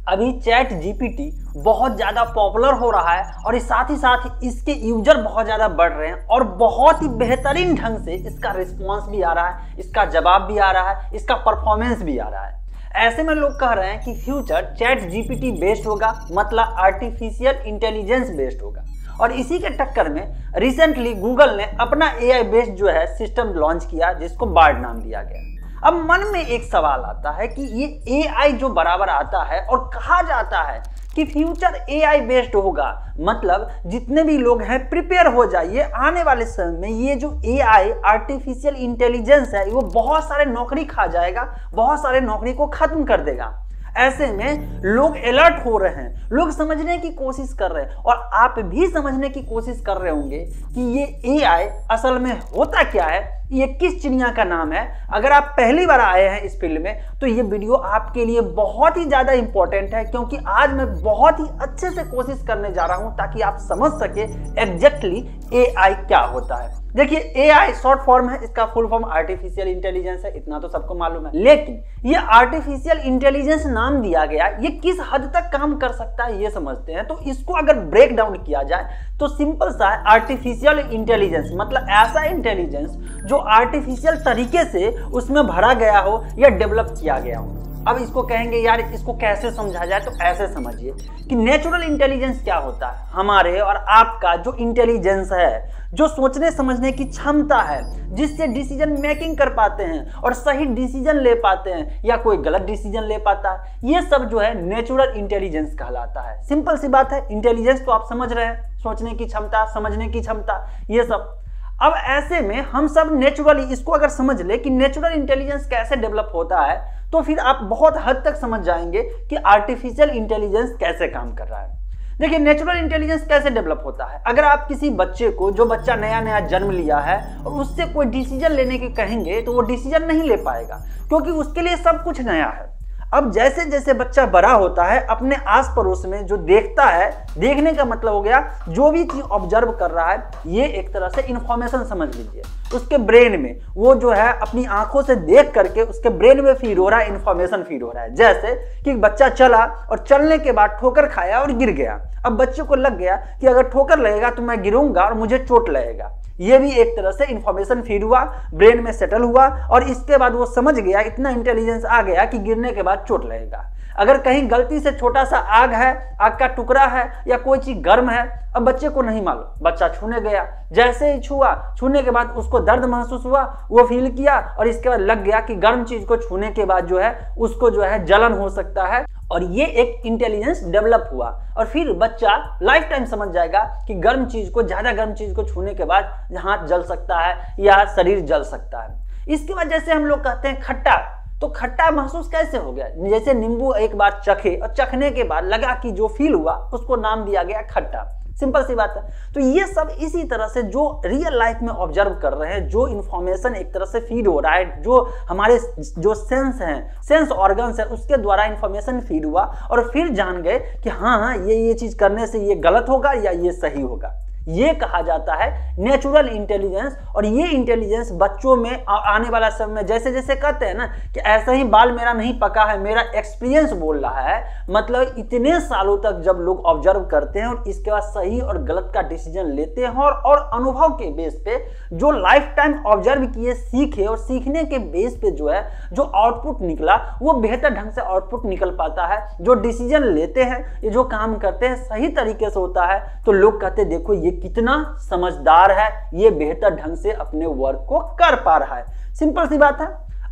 अभी chat GPT बहुत ज़्यादा पॉपुलर हो रहा है और साथ ही साथ इसके यूजर बहुत ज़्यादा बढ़ रहे हैं और बहुत ही बेहतरीन ढंग से इसका रिस्पॉन्स भी आ रहा है, इसका जवाब भी आ रहा है, इसका परफॉर्मेंस भी आ रहा है। ऐसे में लोग कह रहे हैं कि फ्यूचर चैट जीपीटी बेस्ड होगा, मतलब आर्टिफिशियल इंटेलिजेंस बेस्ड होगा। और इसी के टक्कर में रिसेंटली गूगल ने अपना एआई बेस्ड जो है सिस्टम लॉन्च किया जिसको बार्ड नाम दिया गया। अब मन में एक सवाल आता है कि ये एआई जो बराबर आता है और कहा जाता है कि फ्यूचर एआई बेस्ड होगा, मतलब जितने भी लोग हैं प्रिपेयर हो जाइए, आने वाले समय में ये जो एआई आर्टिफिशियल इंटेलिजेंस है वो बहुत सारे नौकरी खा जाएगा, बहुत सारे नौकरी को खत्म कर देगा। ऐसे में लोग अलर्ट हो रहे हैं, लोग समझने की कोशिश कर रहे हैं और आप भी समझने की कोशिश कर रहे होंगे कि ये एआई असल में होता क्या है, ये किस चिड़िया का नाम है। अगर आप पहली बार आए हैं इस फील्ड में तो ये वीडियो आपके लिए बहुत ही ज़्यादा इंपॉर्टेंट है, क्योंकि आज मैं बहुत ही अच्छे से कोशिश करने जा रहा हूं ताकि आप समझ सके एग्जैक्टली एआई क्या होता है। देखिए, एआई शॉर्ट फॉर्म है, इसका फुल फॉर्म आर्टिफिशियल इंटेलिजेंस है, इतना तो सबको मालूम है। लेकिन ये आर्टिफिशियल इंटेलिजेंस नाम दिया गया, ये किस हद तक काम कर सकता है ये समझते हैं। तो इसको अगर ब्रेक डाउन किया जाए तो सिंपल सा है, आर्टिफिशियल इंटेलिजेंस मतलब ऐसा इंटेलिजेंस जो आर्टिफिशियल तरीके से उसमें भरा गया हो या डेवलप किया गया हो। अब इसको कहेंगे यार इसको कैसे समझा जाए, तो ऐसे समझिए कि नेचुरल इंटेलिजेंस क्या होता है। हमारे और आपका जो इंटेलिजेंस है, जो सोचने समझने की क्षमता है, जिससे डिसीजन मेकिंग कर पाते हैं और सही डिसीजन ले पाते हैं या कोई गलत डिसीजन ले पाता है, ये सब जो है नेचुरल इंटेलिजेंस कहलाता है। सिंपल सी बात है, इंटेलिजेंस तो आप समझ रहे हैं, सोचने की क्षमता, समझने की क्षमता, ये सब। अब ऐसे में हम सब नेचुरली इसको अगर समझ ले कि नेचुरल इंटेलिजेंस कैसे डेवलप होता है, तो फिर आप बहुत हद तक समझ जाएंगे कि आर्टिफिशियल इंटेलिजेंस कैसे काम कर रहा है। देखिए, नेचुरल इंटेलिजेंस कैसे डेवलप होता है। अगर आप किसी बच्चे को, जो बच्चा नया नया जन्म लिया है, और उससे कोई डिसीजन लेने के कहेंगे तो वो डिसीजन नहीं ले पाएगा, क्योंकि उसके लिए सब कुछ नया है। अब जैसे जैसे बच्चा बड़ा होता है, अपने आस पड़ोस में जो देखता है, देखने का मतलब हो गया जो भी चीज ऑब्जर्व कर रहा है, ये एक तरह से इंफॉर्मेशन समझ लीजिए। उसके ब्रेन में वो जो है अपनी आंखों से देख करके उसके ब्रेन में फीड हो रहा है, इंफॉर्मेशन फीड हो रहा है। जैसे कि बच्चा चला और चलने के बाद ठोकर खाया और गिर गया। अब बच्चे को लग गया कि अगर ठोकर लगेगा तो मैं गिरूंगा और मुझे चोट लगेगा। ये भी एक तरह से इंफॉर्मेशन फीड हुआ, ब्रेन में सेटल हुआ और इसके बाद वो समझ गया, इतना इंटेलिजेंस आ गया कि गिरने के बाद चोट लगेगा। अगर कहीं गलती से छोटा सा आग है, आग का टुकड़ा है या कोई चीज गर्म है, अब बच्चे को नहीं मालूम, बच्चा छूने गया, जैसे ही छुआ, छूने के बाद उसको दर्द महसूस हुआ, वो फील किया और इसके बाद लग गया कि गर्म चीज को छूने के बाद जो है उसको जो है जलन हो सकता है, और ये एक इंटेलिजेंस डेवलप हुआ। और फिर बच्चा लाइफ टाइम समझ जाएगा कि गर्म चीज को, ज्यादा गर्म चीज को छूने के बाद हाथ जल सकता है या शरीर जल सकता है। इसके बाद जैसे हम लोग कहते हैं खट्टा, तो खट्टा महसूस कैसे हो गया, जैसे नींबू एक बार चखे और चखने के बाद लगा कि जो फील हुआ उसको नाम दिया गया खट्टा। सिंपल सी बात है। तो ये सब इसी तरह से जो रियल लाइफ में ऑब्जर्व कर रहे हैं, जो इंफॉर्मेशन एक तरह से फीड हो रहा है, जो हमारे जो सेंस हैं, सेंस ऑर्गन्स है, उसके द्वारा इंफॉर्मेशन फीड हुआ और फिर जान गए कि हाँ ये चीज करने से ये गलत होगा या ये सही होगा। ये कहा जाता है नेचुरल इंटेलिजेंस। और ये इंटेलिजेंस बच्चों में आने वाला समय में, जैसे जैसे कहते हैं ना कि ऐसा ही बाल मेरा नहीं पका है, मेरा एक्सपीरियंस बोल रहा है, मतलब इतने सालों तक जब लोग ऑब्जर्व करते हैं और इसके बाद सही और गलत का डिसीजन लेते हैं और अनुभव के बेस पे जो लाइफ टाइम ऑब्जर्व किए, सीखे और सीखने के बेस पे जो है जो आउटपुट निकला वो बेहतर ढंग से आउटपुट निकल पाता है। जो डिसीजन लेते हैं, ये जो काम करते हैं सही तरीके से होता है, तो लोग कहते देखो ये कितना समझदार है, ये बेहतर ढंग से अपने वर्क को कर पा रहा है। सिंपल सी बात है।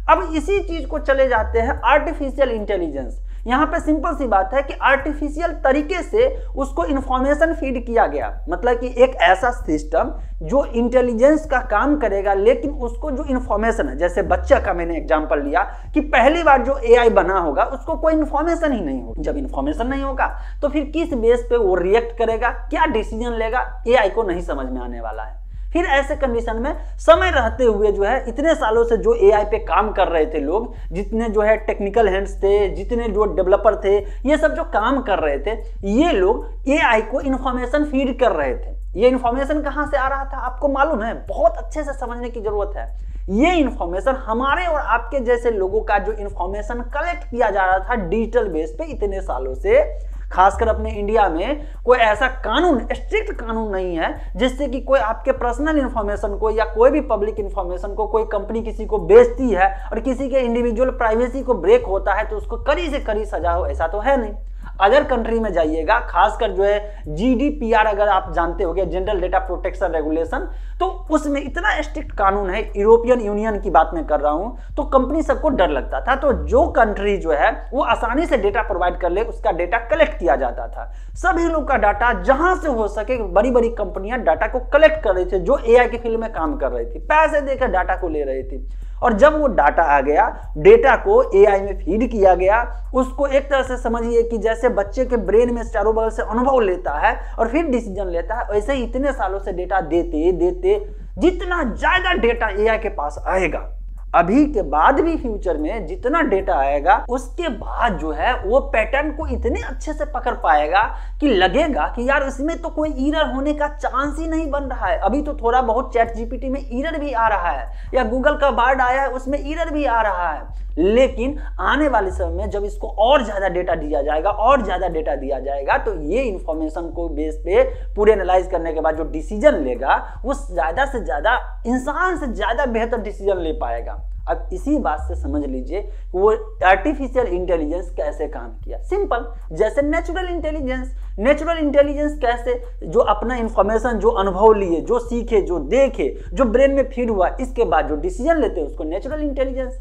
अब इसी चीज को चले जाते हैं आर्टिफिशियल इंटेलिजेंस। यहां पे सिंपल सी बात है कि आर्टिफिशियल तरीके से उसको इंफॉर्मेशन फीड किया गया, मतलब कि एक ऐसा सिस्टम जो इंटेलिजेंस का काम करेगा, लेकिन उसको जो इंफॉर्मेशन है, जैसे बच्चा का मैंने एग्जांपल लिया कि पहली बार जो एआई बना होगा उसको कोई इंफॉर्मेशन ही नहीं होगी। जब इंफॉर्मेशन नहीं होगा तो फिर किस बेस पे वो रिएक्ट करेगा, क्या डिसीजन लेगा, एआई को नहीं समझ में आने वाला है। फिर ऐसे कंडीशन में समय रहते हुए जो है इतने सालों से जो एआई पे काम कर रहे थे लोग, जितने जो है टेक्निकल हैंड्स थे, जितने जो डेवलपर थे, ये सब जो काम कर रहे थे, ये लोग एआई को इंफॉर्मेशन फीड कर रहे थे। ये इंफॉर्मेशन कहां से आ रहा था आपको मालूम है, बहुत अच्छे से समझने की जरूरत है। ये इंफॉर्मेशन हमारे और आपके जैसे लोगों का जो इंफॉर्मेशन कलेक्ट किया जा रहा था डिजिटल बेस पे इतने सालों से, खासकर अपने इंडिया में कोई ऐसा कानून, स्ट्रिक्ट कानून नहीं है जिससे कि कोई आपके पर्सनल इंफॉर्मेशन को या कोई भी पब्लिक इंफॉर्मेशन को कोई कंपनी किसी को बेचती है और किसी के इंडिविजुअल प्राइवेसी को ब्रेक होता है तो उसको कड़ी से कड़ी सजा हो, ऐसा तो है नहीं। अदर कंट्री में जाइएगा, खासकर जो है GDPR अगर आप जानते होंगे, जनरल डेटा प्रोटेक्शन रेगुलेशन, तो उसमें इतना स्ट्रिक्ट कानून है, यूरोपियन यूनियन की बात मैं कर रहा हूं, तो कंपनी सबको डर लगता था। तो जो कंट्री जो है वो आसानी से डेटा प्रोवाइड कर ले, उसका डेटा कलेक्ट किया जाता था। सभी लोग का डाटा जहां से हो सके बड़ी बड़ी कंपनियां डाटा को कलेक्ट कर रही थी, जो AI की फील्ड में काम कर रही थी, पैसे देकर डाटा को ले रही थी। और जब वो डाटा आ गया, डेटा को AI में फीड किया गया, उसको एक तरह से समझिए कि जैसे बच्चे के ब्रेन में चारों बगल से अनुभव लेता है और फिर डिसीजन लेता है, वैसे ही इतने सालों से डेटा देते देते जितना ज्यादा डेटा AI के पास आएगा, अभी के बाद भी फ्यूचर में जितना डेटा आएगा, उसके बाद जो है वो पैटर्न को इतने अच्छे से पकड़ पाएगा कि लगेगा कि यार इसमें तो कोई एरर होने का चांस ही नहीं बन रहा है। अभी तो थोड़ा बहुत ChatGPT में एरर भी आ रहा है, या गूगल का बार्ड आया है उसमें एरर भी आ रहा है, लेकिन आने वाले समय में जब इसको और ज्यादा डेटा दिया जाएगा, और ज्यादा डेटा दिया जाएगा, तो ये इंफॉर्मेशन को बेस पे पूरे एनालाइज करने के बाद जो डिसीजन लेगा वो ज्यादा से ज्यादा, इंसान से ज्यादा बेहतर डिसीजन ले पाएगा। अब इसी बात से समझ लीजिए वो आर्टिफिशियल इंटेलिजेंस कैसे काम किया। सिंपल, जैसे नेचुरल इंटेलिजेंस। नेचुरल इंटेलिजेंस कैसे, जो अपना इंफॉर्मेशन, जो अनुभव लिए, जो सीखे, जो देखे, जो ब्रेन में फीड हुआ, इसके बाद जो डिसीजन लेते हैं उसको नेचुरल इंटेलिजेंस।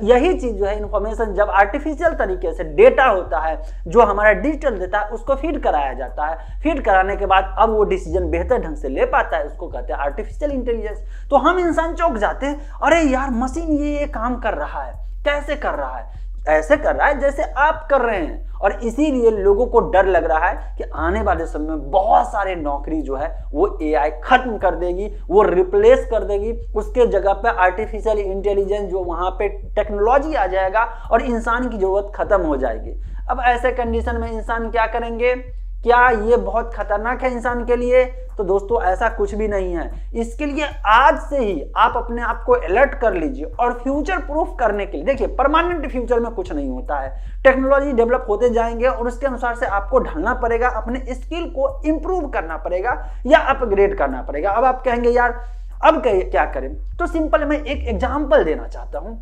यही चीज जो है इंफॉर्मेशन जब आर्टिफिशियल तरीके से डेटा होता है, जो हमारा डिजिटल देता है, उसको फीड कराया जाता है। फीड कराने के बाद अब वो डिसीजन बेहतर ढंग से ले पाता है, उसको कहते हैं आर्टिफिशियल इंटेलिजेंस। तो हम इंसान चौंक जाते हैं, अरे यार मशीन ये काम कर रहा है, कैसे कर रहा है? ऐसे कर रहा है जैसे आप कर रहे हैं। और इसीलिए लोगों को डर लग रहा है कि आने वाले समय में बहुत सारे नौकरी जो है वो AI खत्म कर देगी, वो रिप्लेस कर देगी। उसके जगह पे आर्टिफिशियल इंटेलिजेंस, जो वहां पे टेक्नोलॉजी आ जाएगा और इंसान की जरूरत खत्म हो जाएगी। अब ऐसे कंडीशन में इंसान क्या करेंगे? क्या ये बहुत खतरनाक है इंसान के लिए? तो दोस्तों ऐसा कुछ भी नहीं है। इसके लिए आज से ही आप अपने आप को अलर्ट कर लीजिए और फ्यूचर प्रूफ करने के लिए, देखिए परमानेंट फ्यूचर में कुछ नहीं होता है, टेक्नोलॉजी डेवलप होते जाएंगे और उसके अनुसार से आपको ढलना पड़ेगा, अपने स्किल को इंप्रूव करना पड़ेगा या अपग्रेड करना पड़ेगा। अब आप कहेंगे यार अब क्या करें? तो सिंपल मैं एक एग्जाम्पल देना चाहता हूं।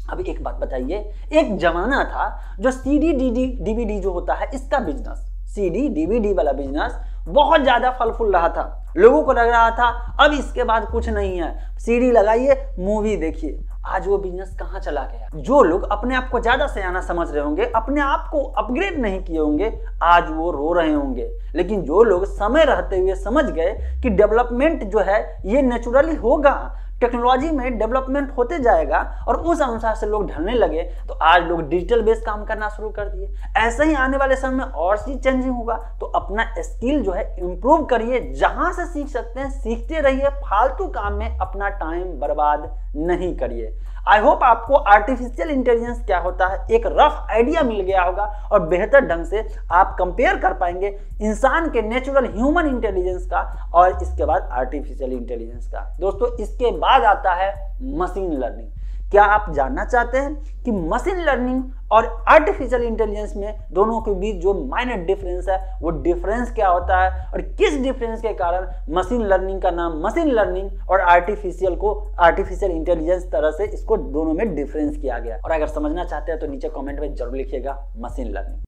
अब एक बात बताइए, एक जमाना था जो CD DVD जो होता है इसका बिजनेस, CD DVD वाला बिजनेस बहुत ज्यादा फल फूल रहा था। लोगों को लग रहा था अब इसके बाद कुछ नहीं है, CD लगाइए, मूवी देखिए। आज वो बिजनेस कहाँ चला गया? जो लोग अपने आप को ज्यादा सयाना समझ रहे होंगे, अपने आप को अपग्रेड नहीं किए होंगे, आज वो रो रहे होंगे। लेकिन जो लोग समय रहते हुए समझ गए कि डेवलपमेंट जो है ये नेचुरली होगा, टेक्नोलॉजी में डेवलपमेंट होते जाएगा और उस अनुसार से लोग ढलने लगे, तो आज लोग डिजिटल बेस्ड काम करना शुरू कर दिए। ऐसे ही आने वाले समय में और सी चेंजिंग होगा। तो अपना स्किल जो है इंप्रूव करिए, जहां से सीख सकते हैं सीखते रहिए, फालतू काम में अपना टाइम बर्बाद नहीं करिए। आई होप आपको आर्टिफिशियल इंटेलिजेंस क्या होता है एक रफ आइडिया मिल गया होगा और बेहतर ढंग से आप कंपेयर कर पाएंगे इंसान के नेचुरल ह्यूमन इंटेलिजेंस का और इसके बाद आर्टिफिशियल इंटेलिजेंस का। दोस्तों इसके बाद आता है मशीन लर्निंग। क्या आप जानना चाहते हैं कि मशीन लर्निंग और आर्टिफिशियल इंटेलिजेंस में दोनों के बीच जो माइनर डिफरेंस है वो डिफरेंस क्या होता है और किस डिफरेंस के कारण मशीन लर्निंग का नाम मशीन लर्निंग और आर्टिफिशियल को आर्टिफिशियल इंटेलिजेंस तरह से इसको दोनों में डिफरेंस किया गया? और अगर समझना चाहते हैं तो नीचे कमेंट में जरूर लिखिएगा मशीन लर्निंग।